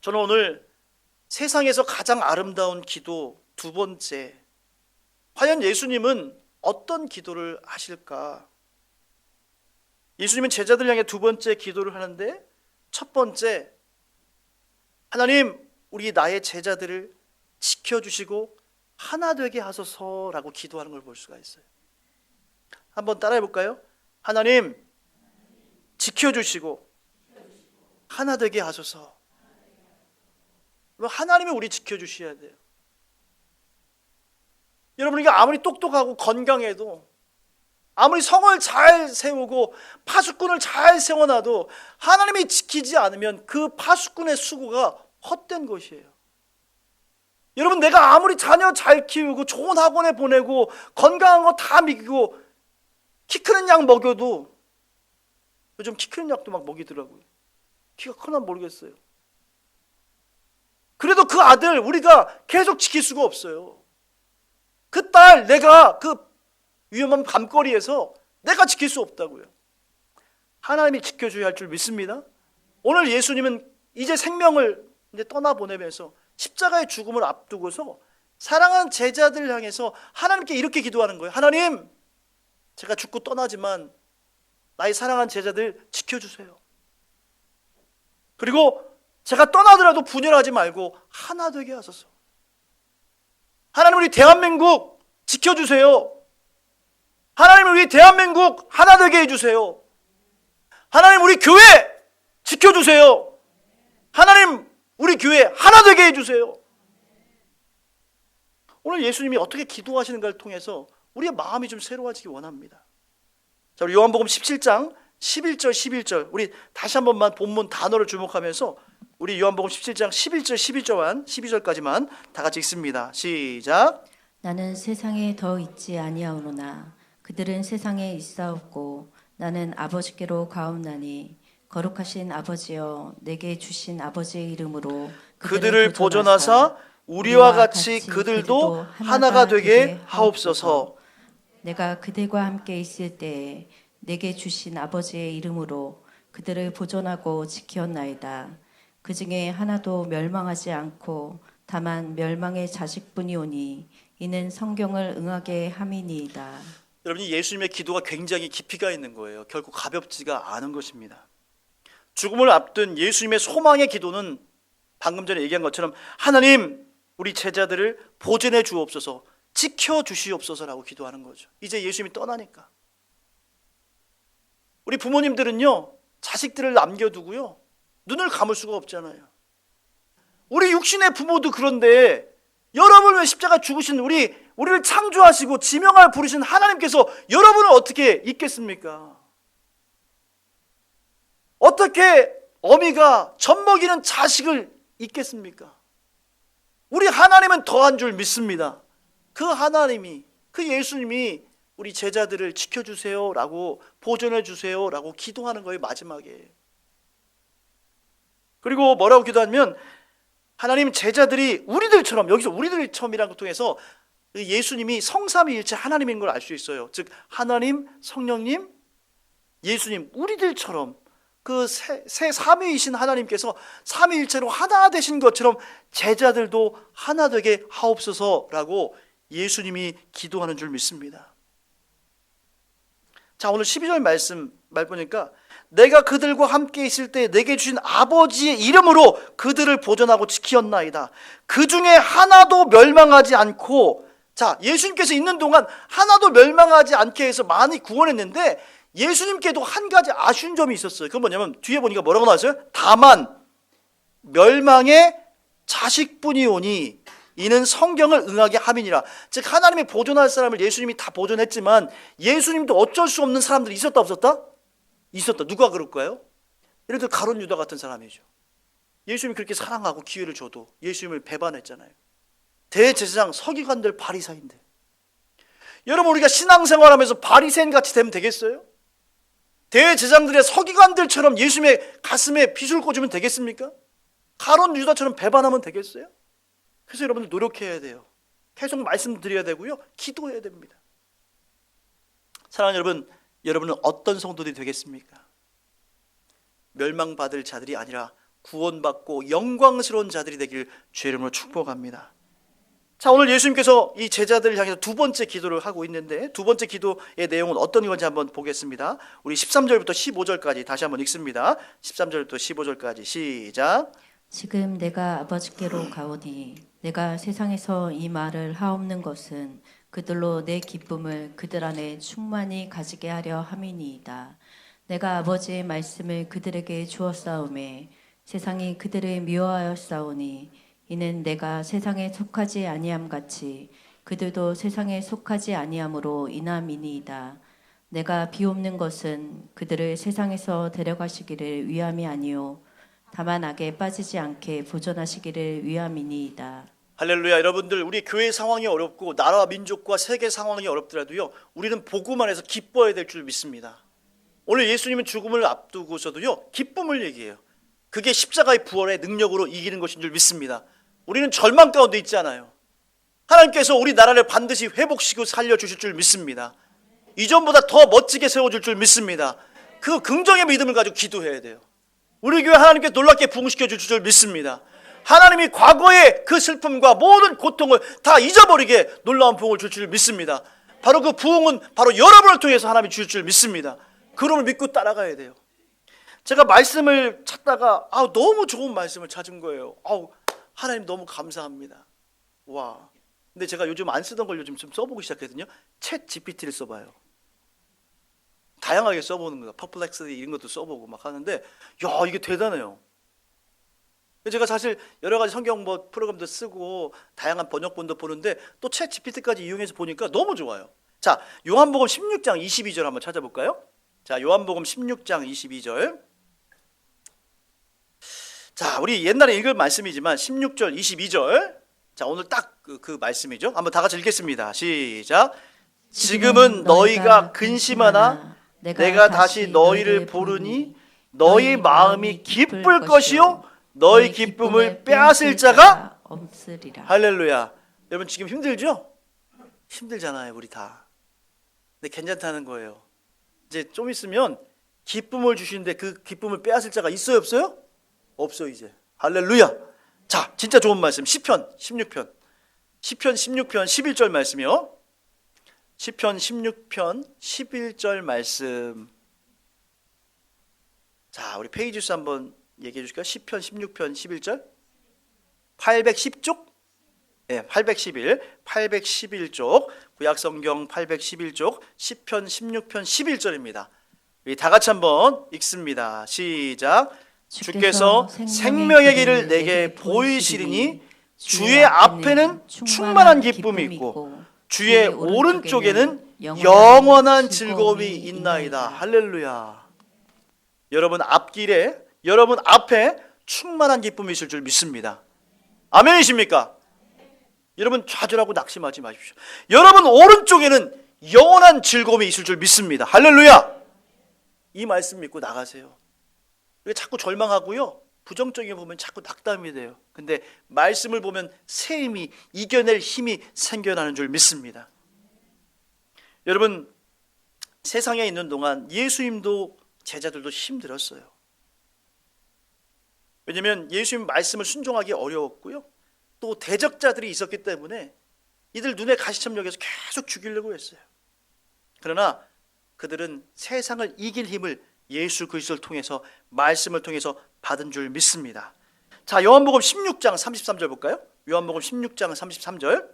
저는 오늘 세상에서 가장 아름다운 기도 두 번째, 과연 예수님은 어떤 기도를 하실까? 예수님은 제자들 향해 두 번째 기도를 하는데, 첫 번째, 하나님, 우리 나의 제자들을 지켜주시고 하나 되게 하소서라고 기도하는 걸 볼 수가 있어요. 한번 따라해 볼까요? 하나님, 지켜주시고 하나 되게 하소서. 하나님이 우리 지켜주셔야 돼요. 여러분, 우리가 아무리 똑똑하고 건강해도, 아무리 성을 잘 세우고 파수꾼을 잘 세워놔도 하나님이 지키지 않으면 그 파수꾼의 수고가 헛된 것이에요. 여러분, 내가 아무리 자녀 잘 키우고 좋은 학원에 보내고 건강한 거 다 먹이고 키 크는 약 먹여도, 요즘 키 크는 약도 막 먹이더라고요. 키가 크나 모르겠어요. 그래도 그 아들 우리가 계속 지킬 수가 없어요. 그 딸 내가 그 위험한 밤거리에서 내가 지킬 수 없다고요. 하나님이 지켜줘야 할 줄 믿습니다. 오늘 예수님은 이제 생명을 이제 떠나보내면서 십자가의 죽음을 앞두고서 사랑하는 제자들을 향해서 하나님께 이렇게 기도하는 거예요. 하나님, 제가 죽고 떠나지만 나의 사랑하는 제자들 지켜주세요. 그리고 제가 떠나더라도 분열하지 말고 하나 되게 하소서. 하나님, 우리 대한민국 지켜주세요. 하나님, 우리 대한민국 하나 되게 해주세요. 하나님, 우리 교회 지켜주세요. 하나님, 우리 교회 하나 되게 해주세요. 오늘 예수님이 어떻게 기도하시는가를 통해서 우리의 마음이 좀 새로워지기 원합니다. 자, 우리 요한복음 17장 11절 11절, 우리 다시 한 번만 본문 단어를 주목하면서 우리 요한복음 17장 11절 12절까지만 다 같이 읽습니다. 시작. 나는 세상에 더 있지 아니하오노나 그들은 세상에 있사옵고 나는 아버지께로 가옵나니 거룩하신 아버지여 내게 주신 아버지의 이름으로 그들을 보존하사 우리와 같이 그들도 하나가 되게 하옵소서. 내가 그들과 함께 있을 때에 내게 주신 아버지의 이름으로 그들을 보존하고 지켰나이다. 그 중에 하나도 멸망하지 않고 다만 멸망의 자식뿐이오니 이는 성경을 응하게 함이니이다. 여러분이 예수님의 기도가 굉장히 깊이가 있는 거예요. 결코 가볍지가 않은 것입니다. 죽음을 앞둔 예수님의 소망의 기도는 방금 전에 얘기한 것처럼 하나님, 우리 제자들을 보존해 주옵소서, 지켜 주시옵소서라고 기도하는 거죠. 이제 예수님이 떠나니까. 우리 부모님들은요, 자식들을 남겨두고요, 눈을 감을 수가 없잖아요. 우리 육신의 부모도 그런데 여러분을 왜 십자가 죽으신 우리를 창조하시고 지명할 부르신 하나님께서 여러분을 어떻게 잊겠습니까? 어떻게 어미가 젖먹이는 자식을 잊겠습니까? 우리 하나님은 더한 줄 믿습니다. 그 하나님이, 그 예수님이 우리 제자들을 지켜주세요라고, 보존해주세요라고 기도하는 거예요, 마지막에. 그리고 뭐라고 기도하면, 하나님, 제자들이 우리들처럼, 여기서 우리들처럼이라는 걸 통해서 예수님이 성삼위일체 하나님인 걸 알 수 있어요. 즉 하나님, 성령님, 예수님, 우리들처럼 그 세 삼위이신 하나님께서 삼위일체로 하나 되신 것처럼 제자들도 하나 되게 하옵소서라고 예수님이 기도하는 줄 믿습니다. 자, 오늘 12절 말씀 보니까 내가 그들과 함께 있을 때 내게 주신 아버지의 이름으로 그들을 보존하고 지키었나이다. 그 중에 하나도 멸망하지 않고, 자, 예수님께서 있는 동안 하나도 멸망하지 않게 해서 많이 구원했는데 예수님께도 한 가지 아쉬운 점이 있었어요. 그건 뭐냐면 뒤에 보니까 뭐라고 나왔어요? 다만 멸망의 자식뿐이오니 이는 성경을 응하게 함이니라. 즉 하나님이 보존할 사람을 예수님이 다 보존했지만 예수님도 어쩔 수 없는 사람들이 있었다 없었다? 있었다. 누가 그럴까요? 예를 들어 가룟 유다 같은 사람이죠. 예수님이 그렇게 사랑하고 기회를 줘도 예수님을 배반했잖아요. 대제사장, 서기관들, 바리새인들. 여러분, 우리가 신앙생활하면서 바리새인 같이 되면 되겠어요? 대제사장들의 서기관들처럼 예수님의 가슴에 빗을 꽂으면 되겠습니까? 가룟 유다처럼 배반하면 되겠어요? 그래서 여러분들 노력해야 돼요. 계속 말씀드려야 되고요, 기도해야 됩니다. 사랑하는 여러분, 여러분은 어떤 성도들이 되겠습니까? 멸망받을 자들이 아니라 구원받고 영광스러운 자들이 되길 주의 이름으로 축복합니다. 자, 오늘 예수님께서 이 제자들을 향해서 두 번째 기도를 하고 있는데 두 번째 기도의 내용은 어떤 건지 한번 보겠습니다. 우리 13절부터 15절까지 다시 한번 읽습니다. 13절부터 15절까지 시작. 지금 내가 아버지께로 가오니 내가 세상에서 이 말을 하옵는 것은 그들로 내 기쁨을 그들 안에 충만히 가지게 하려 함이니이다. 내가 아버지의 말씀을 그들에게 주었사오매 세상이 그들을 미워하였사오니 이는 내가 세상에 속하지 아니함 같이 그들도 세상에 속하지 아니함으로 인함이니이다. 내가 비옵는 것은 그들을 세상에서 데려가시기를 위함이 아니요 다만 악에 빠지지 않게 보존하시기를 위함이니이다. 할렐루야. 여러분들, 우리 교회 상황이 어렵고 나라와 민족과 세계 상황이 어렵더라도요, 우리는 복음 안에서 기뻐야 될 줄 믿습니다. 오늘 예수님은 죽음을 앞두고서도요, 기쁨을 얘기해요. 그게 십자가의 부활의 능력으로 이기는 것인 줄 믿습니다. 우리는 절망 가운데 있지 않아요. 하나님께서 우리 나라를 반드시 회복시키고 살려주실 줄 믿습니다. 이전보다 더 멋지게 세워줄 줄 믿습니다. 그 긍정의 믿음을 가지고 기도해야 돼요. 우리 교회 하나님께 놀랍게 부흥시켜 주실 줄 믿습니다. 하나님이 과거의 그 슬픔과 모든 고통을 다 잊어버리게 놀라운 부흥을 줄 줄 믿습니다. 바로 그 부흥은 바로 여러분을 통해서 하나님이 주실 줄 믿습니다. 그럼을 믿고 따라가야 돼요. 제가 말씀을 찾다가 너무 좋은 말씀을 찾은 거예요. 하나님 너무 감사합니다. 와. 근데 제가 요즘 안 쓰던 걸 요즘 좀 써보기 시작했거든요. 챗 GPT를 써봐요. 다양하게 써보는 거예요. 퍼플렉스디 이런 것도 써보고 막 하는데, 야, 이게 대단해요. 제가 사실 여러 가지 성경 프로그램도 쓰고 다양한 번역본도 보는데 또 챗 GPT까지 이용해서 보니까 너무 좋아요. 자, 요한복음 16장 22절 한번 찾아볼까요? 자, 요한복음 16장 22절. 자, 우리 옛날에 읽은 말씀이지만 16절 22절. 자, 오늘 딱 그 말씀이죠. 한번 다 같이 읽겠습니다. 시작. 지금은 너희가 근심하나 내가 다시 너희를 보르니 너희 마음이 기쁠 것이요 너희 기쁨을 빼앗을 자가 없으리라. 할렐루야. 여러분 지금 힘들죠? 힘들잖아요, 우리 다. 근데 괜찮다는 거예요. 이제 좀 있으면 기쁨을 주시는데 그 기쁨을 빼앗을 자가 있어요, 없어요? 없어 이제. 할렐루야. 자, 진짜 좋은 말씀. 시편 16편 11절 말씀이요. 시편 16편 11절 말씀. 자, 우리 페이지 수 한번 얘기해 주실까요? 시편 16편 11절 810쪽? 네, 811쪽 구약성경 811쪽 시편 16편 11절입니다. 우리 다 같이 한번 읽습니다. 시작. 주께서 생명의 길을 내게 보이시리니 주의 앞에는 충만한 기쁨이 있고 주의 오른쪽에는 영원한 즐거움이 있나이다. 할렐루야. 여러분 앞길에, 여러분 앞에 충만한 기쁨이 있을 줄 믿습니다. 아멘이십니까? 여러분 좌절하고 낙심하지 마십시오. 여러분 오른쪽에는 영원한 즐거움이 있을 줄 믿습니다. 할렐루야. 이 말씀 믿고 나가세요. 자꾸 절망하고요, 부정적인 거 보면 자꾸 낙담이 돼요. 근데 말씀을 보면 새 힘이, 이겨낼 힘이 생겨나는 줄 믿습니다. 여러분 세상에 있는 동안 예수님도 제자들도 힘들었어요. 왜냐하면 예수님 말씀을 순종하기 어려웠고요, 또 대적자들이 있었기 때문에 이들 눈에 가시처럼 여겨서 계속 죽이려고 했어요. 그러나 그들은 세상을 이길 힘을 예수 그리스도를 통해서, 말씀을 통해서 받은 줄 믿습니다. 자, 요한복음 16장 33절 볼까요? 요한복음 16장 33절.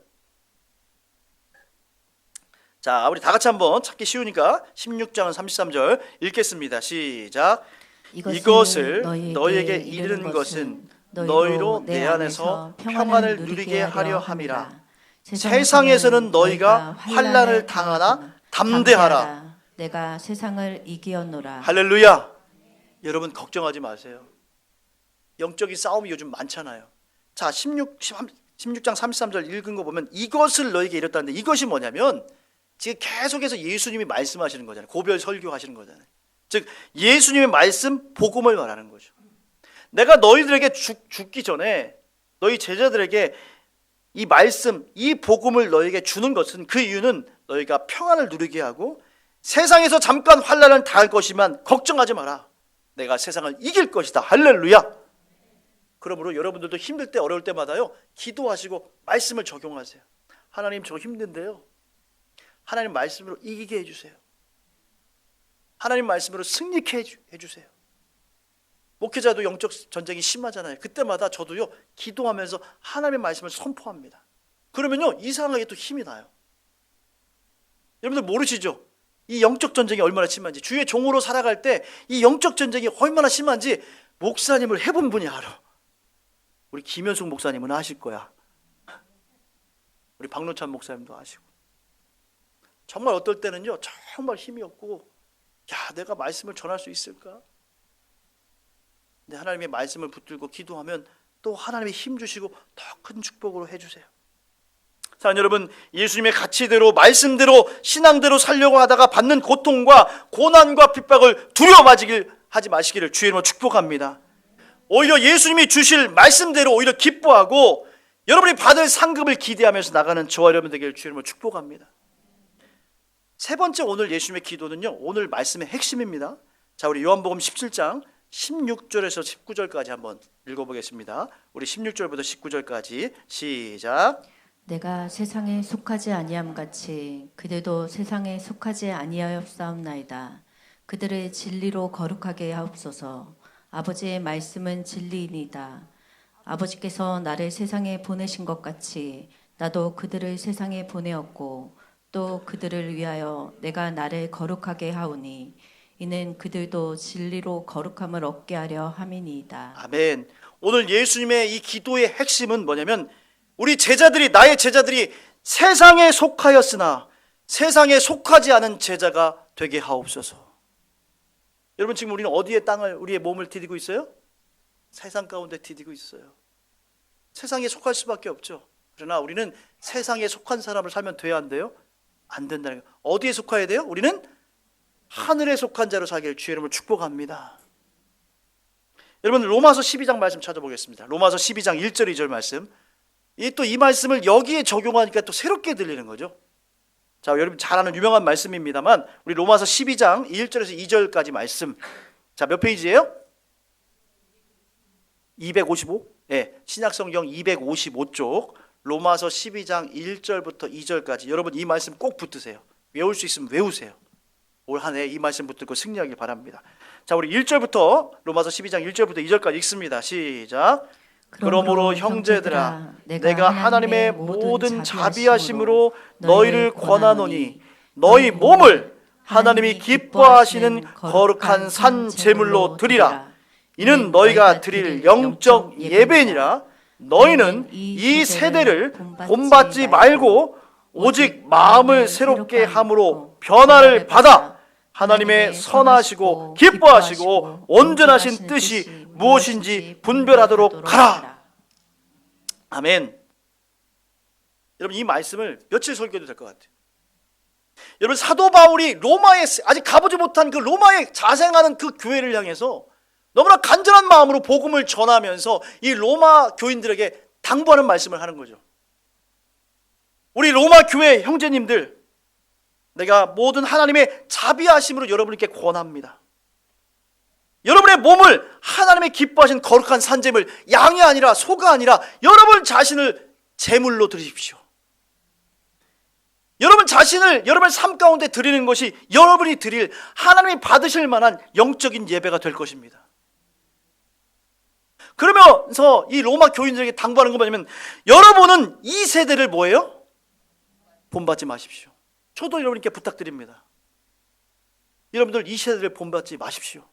자, 우리 다 같이 한번 찾기 쉬우니까 16장 33절 읽겠습니다. 시작. 이것을 너희에게 이르는 것은 너희로 내 안에서 평안을 누리게 하려 함이라. 세상에서는 너희가 환난을 당하나 담대하라. 내가 세상을 이기었노라. 할렐루야. 여러분 걱정하지 마세요. 영적인 싸움이 요즘 많잖아요. 자, 16장 33절 읽은 거 보면 이것을 너희에게 이뤘다는데, 이것이 뭐냐면 지금 계속해서 예수님이 말씀하시는 거잖아요. 고별 설교하시는 거잖아요. 즉 예수님의 말씀, 복음을 말하는 거죠. 내가 너희들에게 죽기 전에 너희 제자들에게 이 말씀, 이 복음을 너희에게 주는 것은, 그 이유는 너희가 평안을 누리게 하고 세상에서 잠깐 환난을 당할 것이지만 걱정하지 마라. 내가 세상을 이길 것이다. 할렐루야. 그러므로 여러분들도 힘들 때 어려울 때마다요 기도하시고 말씀을 적용하세요. 하나님 저 힘든데요, 하나님 말씀으로 이기게 해주세요. 하나님 말씀으로 승리케 해주세요. 목회자도 영적 전쟁이 심하잖아요. 그때마다 저도요 기도하면서 하나님의 말씀을 선포합니다. 그러면요 이상하게 또 힘이 나요. 여러분들 모르시죠? 이 영적 전쟁이 얼마나 심한지. 주의 종으로 살아갈 때 이 영적 전쟁이 얼마나 심한지 목사님을 해본 분이 알아. 우리 김현숙 목사님은 아실 거야. 우리 박노찬 목사님도 아시고. 정말 어떨 때는요 정말 힘이 없고, 야 내가 말씀을 전할 수 있을까? 근데 하나님의 말씀을 붙들고 기도하면 또 하나님의 힘 주시고 더 큰 축복으로 해주세요. 자, 여러분, 예수님의 가치대로 말씀대로 신앙대로 살려고 하다가 받는 고통과 고난과 핍박을 두려워하지 마시기를 주의 이름으로 축복합니다. 오히려 예수님이 주실 말씀대로 오히려 기뻐하고 여러분이 받을 상급을 기대하면서 나가는 저와 여러분 되기를 주의 이름으로 축복합니다. 세 번째, 오늘 예수님의 기도는요 오늘 말씀의 핵심입니다. 자, 우리 요한복음 17장 16절에서 19절까지 한번 읽어보겠습니다. 우리 16절부터 19절까지 시작. 내가 세상에 속하지 아니함 같이 그들도 세상에 속하지 아니하였사옵나이다. 그들을 진리로 거룩하게 하옵소서. 아버지의 말씀은 진리이니이다. 아버지께서 나를 세상에 보내신 것 같이 나도 그들을 세상에 보내었고 또 그들을 위하여 내가 나를 거룩하게 하오니 이는 그들도 진리로 거룩함을 얻게 하려 함이니이다. 아멘. 오늘 예수님의 이 기도의 핵심은 뭐냐면 우리 제자들이, 나의 제자들이 세상에 속하였으나 세상에 속하지 않은 제자가 되게 하옵소서. 여러분, 지금 우리는 어디에 땅을, 우리의 몸을 디디고 있어요? 세상 가운데 디디고 있어요. 세상에 속할 수밖에 없죠. 그러나 우리는 세상에 속한 사람을 살면 돼야 안 돼요? 안 된다는 거예요. 어디에 속해야 돼요? 우리는 하늘에 속한 자로 살기를 주의 이름으로 축복합니다. 여러분, 로마서 12장 말씀 찾아보겠습니다. 로마서 12장 1절 2절 말씀. 이 말씀을 여기에 적용하니까 또 새롭게 들리는 거죠. 자, 여러분 잘 아는 유명한 말씀입니다만 우리 로마서 12장 1절에서 2절까지 말씀. 자, 몇 페이지예요? 255? 네, 신약성경 255쪽 로마서 12장 1절부터 2절까지. 여러분 이 말씀 꼭 붙드세요. 외울 수 있으면 외우세요. 올 한 해 이 말씀 붙들고 승리하길 바랍니다. 자, 우리 1절부터 로마서 12장 1절부터 2절까지 읽습니다. 시작. 그러므로 형제들아 내가 하나님의 모든 자비하심으로 너희를 권하노니 너희 몸을 하나님이 기뻐하시는 거룩한 산 제물로 드리라. 이는 너희가 드릴 영적 예배니라. 너희는 이 세대를 본받지 말고 오직 마음을 새롭게 함으로 변화를 받아 하나님의 선하시고 기뻐하시고 온전하신 뜻이 무엇인지 분별하도록 하라. 아멘. 여러분 이 말씀을 며칠 설교도 될 것 같아요. 여러분 사도 바울이 로마에 아직 가보지 못한 그 로마에 자생하는 그 교회를 향해서 너무나 간절한 마음으로 복음을 전하면서 이 로마 교인들에게 당부하는 말씀을 하는 거죠. 우리 로마 교회 형제님들, 내가 모든 하나님의 자비하심으로 여러분께 권합니다. 여러분의 몸을 하나님의 기뻐하신 거룩한 산제물, 양이 아니라 소가 아니라 여러분 자신을 제물로 드리십시오. 여러분 자신을 여러분의 삶 가운데 드리는 것이 여러분이 드릴 하나님이 받으실 만한 영적인 예배가 될 것입니다. 그러면서 이 로마 교인들에게 당부하는 건 뭐냐면 여러분은 이 세대를 뭐예요? 본받지 마십시오. 저도 여러분께 부탁드립니다. 여러분들 이 세대를 본받지 마십시오.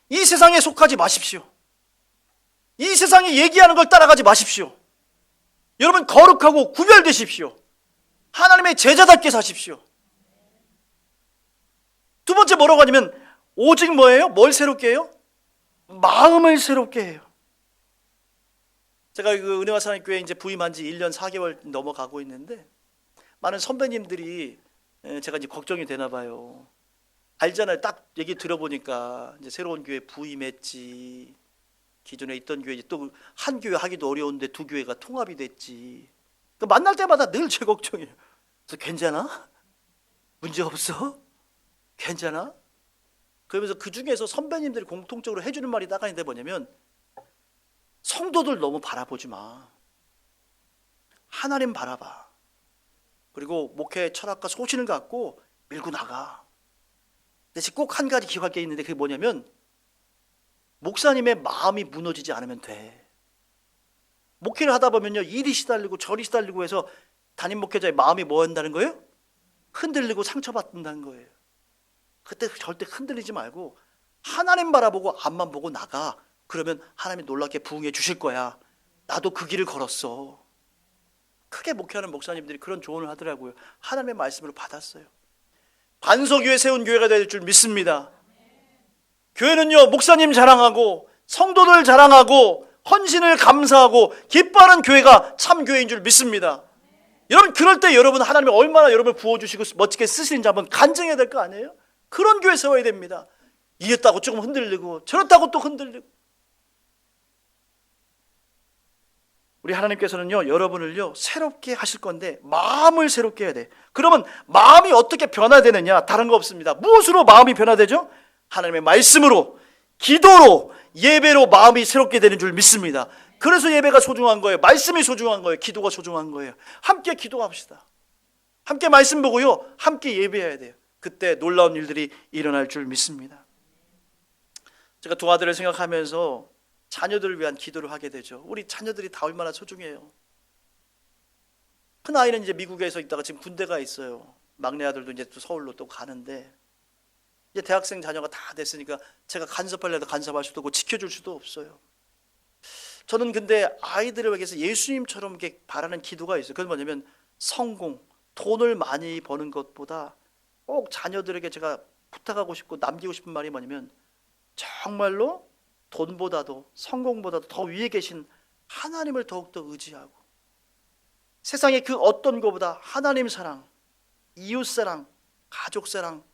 이 세상에 속하지 마십시오. 이 세상이 얘기하는 걸 따라가지 마십시오. 여러분 거룩하고 구별되십시오. 하나님의 제자답게 사십시오. 두 번째 뭐라고 하냐면 오직 뭐예요? 뭘 새롭게 해요? 마음을 새롭게 해요. 제가 그 은혜와 사랑의 교회 이제 부임한 지 1년 4개월 넘어가고 있는데 많은 선배님들이 제가 이제 걱정이 되나 봐요. 알잖아요. 딱 얘기 들어보니까 이제 새로운 교회 부임했지. 기존에 있던 교회 또 한 교회 하기도 어려운데 두 교회가 통합이 됐지. 그러니까 만날 때마다 늘 제 걱정이에요. 그래서 괜찮아? 문제 없어? 괜찮아? 그러면서 그 중에서 선배님들이 공통적으로 해주는 말이 딱 있는데 뭐냐면, 성도들 너무 바라보지 마. 하나님 바라봐. 그리고 목회 철학과 소신을 갖고 밀고 나가. 대신 꼭 한 가지 기억할 게 있는데 그게 뭐냐면, 목사님의 마음이 무너지지 않으면 돼. 목회를 하다 보면요, 이리 시달리고 저리 시달리고 해서 담임 목회자의 마음이 뭐 한다는 거예요? 흔들리고 상처받는다는 거예요. 그때 절대 흔들리지 말고 하나님 바라보고 앞만 보고 나가. 그러면 하나님이 놀랍게 부응해 주실 거야. 나도 그 길을 걸었어. 크게 목회하는 목사님들이 그런 조언을 하더라고요. 하나님의 말씀으로 받았어요. 반석 위에 세운 교회가 될 줄 믿습니다. 교회는요, 목사님 자랑하고 성도들 자랑하고 헌신을 감사하고 기뻐하는 교회가 참 교회인 줄 믿습니다. 여러분, 그럴 때 여러분 하나님이 얼마나 여러분을 부어주시고 멋지게 쓰시는지 한번 간증해야 될 거 아니에요? 그런 교회 세워야 됩니다. 이랬다고 조금 흔들리고 저랬다고 또 흔들리고. 우리 하나님께서는요, 여러분을요 새롭게 하실 건데 마음을 새롭게 해야 돼. 그러면 마음이 어떻게 변화되느냐? 다른 거 없습니다. 무엇으로 마음이 변화되죠? 하나님의 말씀으로, 기도로, 예배로 마음이 새롭게 되는 줄 믿습니다. 그래서 예배가 소중한 거예요. 말씀이 소중한 거예요. 기도가 소중한 거예요. 함께 기도합시다. 함께 말씀 보고요, 함께 예배해야 돼요. 그때 놀라운 일들이 일어날 줄 믿습니다. 제가 두 아들을 생각하면서 자녀들을 위한 기도를 하게 되죠. 우리 자녀들이 다 얼마나 소중해요. 큰 아이는 이제 미국에서 있다가 지금 군대가 있어요. 막내 아들도 이제 또 서울로 또 가는데, 이제 대학생 자녀가 다 됐으니까 제가 간섭하려도 간섭할 수도 없고 지켜줄 수도 없어요. 저는 근데 아이들을 위해서 예수님처럼 이렇게 바라는 기도가 있어요. 그건 뭐냐면, 성공, 돈을 많이 버는 것보다 꼭 자녀들에게 제가 부탁하고 싶고 남기고 싶은 말이 뭐냐면, 정말로 돈보다도 성공보다도 더 위에 계신 하나님을 더욱더 의지하고, 세상의 그 어떤 것보다 하나님 사랑, 이웃 사랑, 가족 사랑,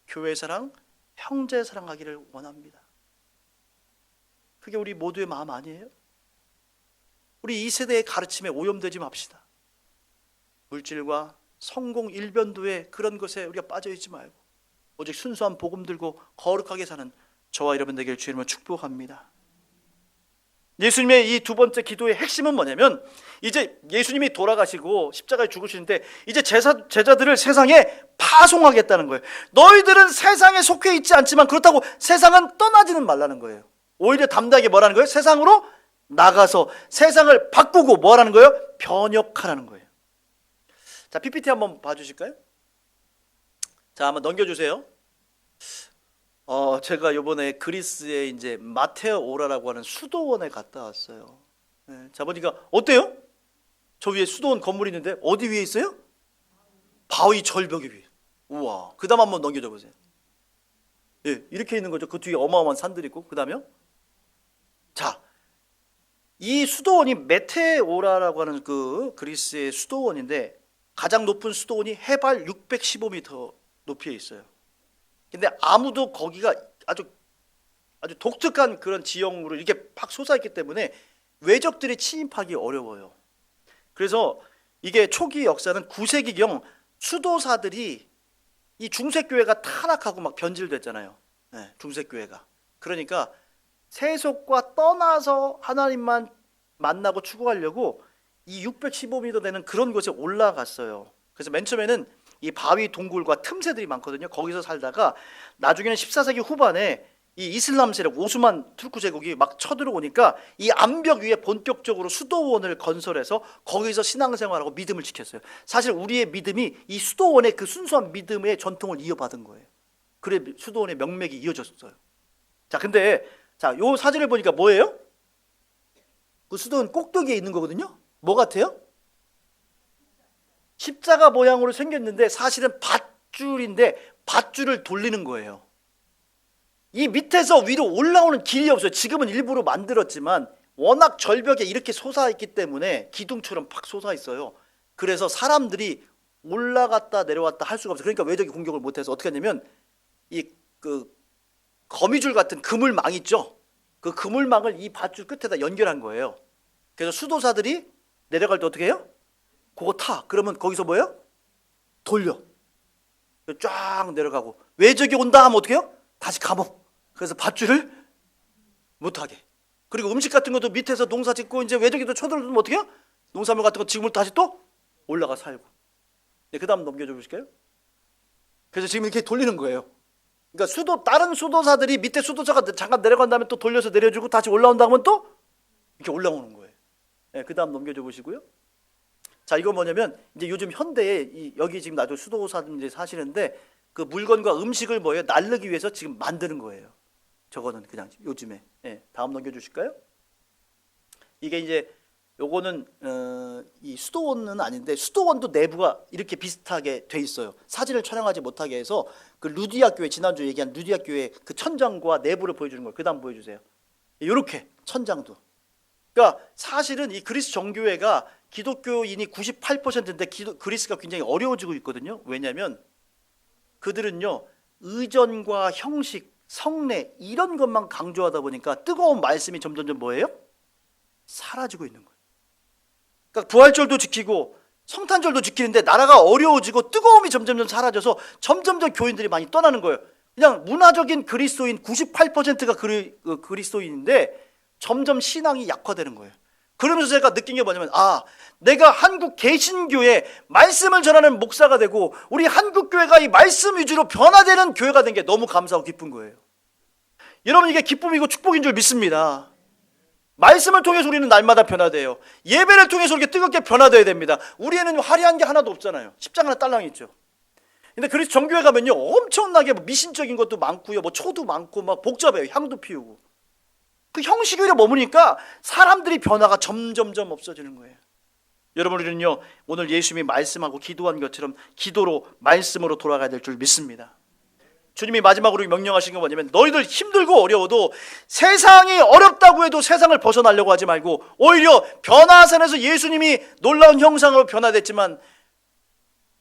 교회 사랑, 형제 사랑하기를 원합니다. 그게 우리 모두의 마음 아니에요? 우리 이 세대의 가르침에 오염되지 맙시다. 물질과 성공 일변도의 그런 것에 우리가 빠져있지 말고 오직 순수한 복음 들고 거룩하게 사는 저와 여러분 되길 주님을 축복합니다. 예수님의 이 두 번째 기도의 핵심은 뭐냐면, 이제 예수님이 돌아가시고 십자가에 죽으시는데 이제 제자들을 세상에 파송하겠다는 거예요. 너희들은 세상에 속해 있지 않지만 그렇다고 세상은 떠나지는 말라는 거예요. 오히려 담대하게 뭐라는 거예요? 세상으로 나가서 세상을 바꾸고 뭐라는 거예요? 변혁하라는 거예요. 자, PPT 한번 봐주실까요? 자, 한번 넘겨주세요. 제가 이번에 그리스에 이제 마테오라라고 하는 수도원에 갔다 왔어요. 네, 자, 보니까 어때요? 저 위에 수도원 건물이 있는데 어디 위에 있어요? 바위 절벽이 위에. 우와. 그 다음 한번 넘겨줘 보세요. 예, 이렇게 있는 거죠. 그 뒤에 어마어마한 산들이 있고. 그 다음에요. 자, 이 수도원이 메테오라라고 하는 그 그리스의 수도원인데, 가장 높은 수도원이 해발 615m 높이에 있어요. 근데 아무도 거기가 아주 독특한 그런 지형으로 이렇게 팍 솟아있기 때문에 외적들이 침입하기 어려워요. 그래서 이게 초기 역사는 9세기경 수도사들이 이 중세교회가 타락하고 막 변질됐잖아요. 네, 중세교회가. 그러니까 세속과 떠나서 하나님만 만나고 추구하려고 이 615m 되는 그런 곳에 올라갔어요. 그래서 맨 처음에는 이 바위 동굴과 틈새들이 많거든요. 거기서 살다가 나중에는 14세기 후반에 이 이슬람 세력 오스만 투르크 제국이 막 쳐들어오니까 이 암벽 위에 본격적으로 수도원을 건설해서 거기서 신앙생활하고 믿음을 지켰어요. 사실 우리의 믿음이 이 수도원의 그 순수한 믿음의 전통을 이어받은 거예요. 그래 수도원의 명맥이 이어졌어요. 자, 근데 자, 요 사진을 보니까 뭐예요? 그 수도원 꼭대기에 있는 거거든요. 뭐 같아요? 십자가 모양으로 생겼는데 사실은 밧줄인데 밧줄을 돌리는 거예요. 이 밑에서 위로 올라오는 길이 없어요. 지금은 일부러 만들었지만 워낙 절벽에 이렇게 솟아있기 때문에 기둥처럼 팍 솟아있어요. 그래서 사람들이 올라갔다 내려왔다 할 수가 없어요. 그러니까 외적이 공격을 못해서 어떻게 하냐면 이 그 거미줄 같은 그물망 있죠. 그 그물망을 이 밧줄 끝에다 연결한 거예요. 그래서 수도사들이 내려갈 때 어떻게 해요? 그거 타. 그러면 거기서 뭐예요? 돌려. 쫙 내려가고 외적이 온다 하면 어떻게 해요? 다시 감옥. 그래서 밧줄을 못하게. 그리고 음식 같은 것도 밑에서 농사 짓고 이제 외적이도 쳐들어오면 어떻게 해요? 농산물 같은 거 지금부터 다시 또 올라가 살고. 네, 그 다음 넘겨줘 보실까요? 그래서 지금 이렇게 돌리는 거예요. 그러니까 다른 수도사들이 밑에 수도사가 잠깐 내려간 다음에 또 돌려서 내려주고 다시 올라온다 하면 또 이렇게 올라오는 거예요. 네, 그 다음 넘겨줘 보시고요. 자, 이거 뭐냐면 이제 요즘 현대에 여기 지금 나도 수도사들이 사시는데 그 물건과 음식을 뭐예요? 나르기 위해서 지금 만드는 거예요. 저거는 그냥 요즘에. 네, 다음 넘겨주실까요? 이게 이제 요거는 이 수도원은 아닌데 수도원도 내부가 이렇게 비슷하게 돼 있어요. 사진을 촬영하지 못하게 해서 그 루디아 교회 지난주 얘기한 루디아 교회 그 천장과 내부를 보여주는 거예요. 그다음 보여주세요. 이렇게 천장도. 그러니까 사실은 이 그리스 정교회가 기독교인이 98%인데 그리스가 굉장히 어려워지고 있거든요. 왜냐하면 그들은요 의전과 형식, 성례 이런 것만 강조하다 보니까 뜨거운 말씀이 점점점 뭐예요? 사라지고 있는 거예요. 그러니까 부활절도 지키고 성탄절도 지키는데 나라가 어려워지고 뜨거움이 점점점 사라져서 점점점 교인들이 많이 떠나는 거예요. 그냥 문화적인 그리스도인 98%가 그리스도인인데 점점 신앙이 약화되는 거예요. 그러면서 제가 느낀 게 뭐냐면 내가 한국 개신교에 말씀을 전하는 목사가 되고 우리 한국교회가 이 말씀 위주로 변화되는 교회가 된 게 너무 감사하고 기쁜 거예요. 여러분 이게 기쁨이고 축복인 줄 믿습니다. 말씀을 통해서 우리는 날마다 변화돼요. 예배를 통해서 이렇게 뜨겁게 변화돼야 됩니다. 우리에는 화려한 게 하나도 없잖아요. 십자가나 딸랑 있죠. 근데 그래서 정교회 가면요 엄청나게 미신적인 것도 많고요, 뭐 초도 많고 막 복잡해요. 향도 피우고 그 형식 위로 머무니까 사람들이 변화가 점점점 없어지는 거예요. 여러분 우리는요 오늘 예수님이 말씀하고 기도한 것처럼 기도로 말씀으로 돌아가야 될 줄 믿습니다. 주님이 마지막으로 명령하신 게 뭐냐면 너희들 힘들고 어려워도 세상이 어렵다고 해도 세상을 벗어나려고 하지 말고 오히려 변화산에서 예수님이 놀라운 형상으로 변화됐지만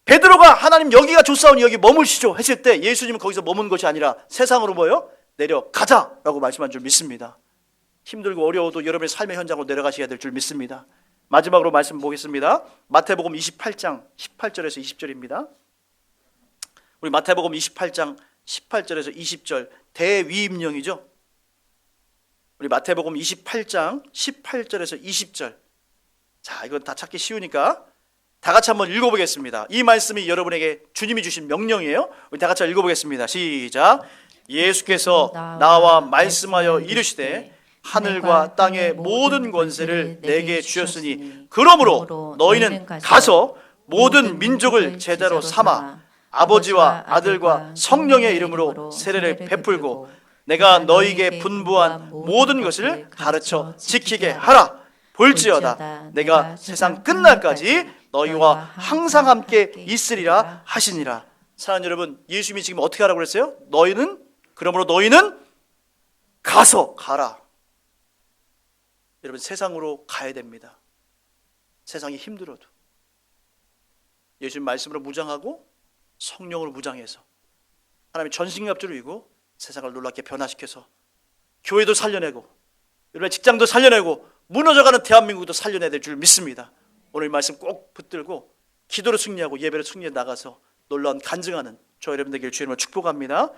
베드로가 하나님 여기가 좋사오니 여기 머물시죠 했을 때 예수님은 거기서 머문 것이 아니라 세상으로 뭐예요? 내려가자라고 말씀한 줄 믿습니다. 힘들고 어려워도 여러분의 삶의 현장으로 내려가셔야 될 줄 믿습니다. 마지막으로 말씀 보겠습니다. 마태복음 28장 18절에서 20절입니다. 우리 마태복음 28장 18절에서 20절 대위임령이죠. 우리 마태복음 28장 18절에서 20절. 자, 이건 다 찾기 쉬우니까 다 같이 한번 읽어보겠습니다. 이 말씀이 여러분에게 주님이 주신 명령이에요. 우리 다 같이 읽어보겠습니다. 시작. 예수께서 나와 말씀하여 이르시되 하늘과 땅의 모든 권세를 내게 주셨으니 그러므로 너희는 가서 모든 민족을 제자로 삼아 아버지와 아들과 성령의 이름으로 세례를 베풀고 내가 너희에게 분부한 모든 것을 가르쳐 지키게 하라. 볼지어다 내가 세상 끝날까지 너희와 항상 함께 있으리라 하시니라. 사랑하는 여러분, 예수님이 지금 어떻게 하라고 그랬어요? 그러므로 너희는 가라. 여러분 세상으로 가야 됩니다. 세상이 힘들어도 예수님 말씀으로 무장하고 성령으로 무장해서 하나님의 전신갑주를 입고 세상을 놀랍게 변화시켜서 교회도 살려내고 여러분의 직장도 살려내고 무너져가는 대한민국도 살려내야 될 줄 믿습니다. 오늘 이 말씀 꼭 붙들고 기도로 승리하고 예배로 승리해 나가서 놀라운 간증하는 저 여러분들에게 주님을 축복합니다.